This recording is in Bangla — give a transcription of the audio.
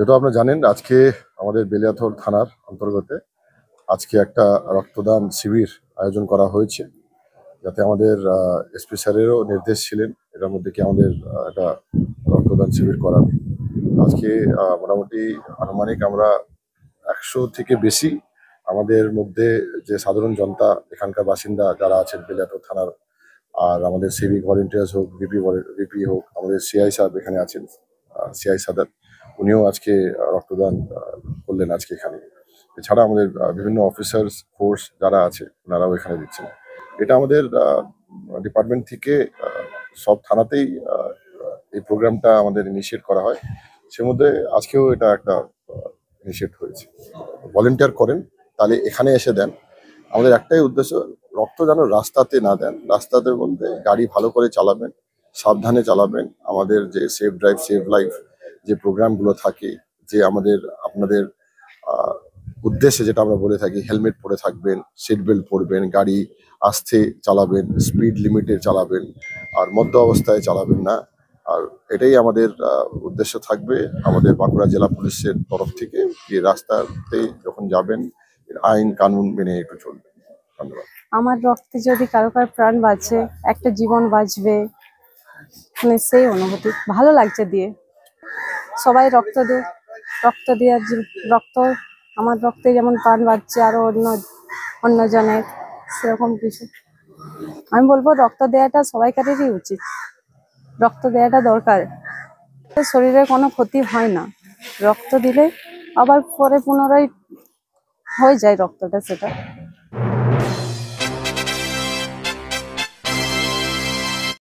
যেহেতু আপনারা জানেন আজকে আমাদের বেলিয়াথল থানার অন্তর্গতে আজকে একটা রক্তদান শিবির আয়োজন করা হয়েছে, যাতে আমাদের এসপি স্যারেরও নির্দেশ ছিলেন এটার মধ্যে কি আমাদের একটা রক্তদান শিবির করার। আজকে মোটামুটি আনুমানিক আমরা 100 থেকে বেশি আমাদের মধ্যে যে সাধারণ জনতা, এখানকার বাসিন্দা যারা আছেন বেলিয়াথল থানার, আর আমাদের সিভিক ভলেন্টিয়ার্স হোক, বিপি হোক, আমাদের সিআই সাহেব এখানে আছেন, সিআই সাদাত, উনিও আজকে রক্তদান করলেন আজকে এখানে। এছাড়া আমাদের বিভিন্ন অফিসার্স ফোর্স যারা আছে ওনারাও এখানে দিচ্ছেন। এটা আমাদের ডিপার্টমেন্ট থেকে সব থানাতেই এই প্রোগ্রামটা আমাদের ইনিশিয়েট করা হয়। সে মধ্যে আজকেও এটা একটা ইনিশিয়েট হয়েছে। ভলেন্টিয়ার করেন তাহলে এখানে এসে দেন। আমাদের একটাই উদ্দেশ্য, রক্ত যেন রাস্তাতে না দেন। রাস্তাতে বলতে গাড়ি ভালো করে চালাবেন, সাবধানে চালাবেন। আমাদের যে সেফ ড্রাইভ সেভ লাইফ যে প্রোগ্রামগুলো থাকে, যে আমাদের আপনাদের উদ্দেশ্যে যেটা আমরা বলে থাকি, হেলমেট পরে থাকবেন, সিট বেল্ট পরবেন, গাড়ি আস্তে চালাবেন, স্পিড লিমিটে চালাবেন, আর মধ্য অবস্থায় চালাবেন না। আর এটাই আমাদের উদ্দেশ্য থাকবে আমাদের বাঁকুড়া জেলা পুলিশের তরফ থেকে, যে রাস্তাতে যখন যাবেন আইন কানুন মেনে একটু চলবেন। ধন্যবাদ। আমার রক্তে যদি কারো প্রাণ বাঁচে, একটা জীবন বাঁচবে, মানে সেই অনুভূতি ভালো লাগছে দিয়ে। সবাই রক্ত দেয়, রক্ত দেওয়ার রক্ত, আমার রক্তে যেমন প্রাণ বাঁচছে আরো অন্য জনের, সেরকম কিছু আমি বলবো রক্ত দেওয়াটা সবাইকারেরই উচিত। রক্ত দেওয়াটা দরকার, শরীরে কোনো ক্ষতি হয় না। রক্ত দিলে আবার পরে পুনরায় হয়ে যায় রক্তটা, সেটা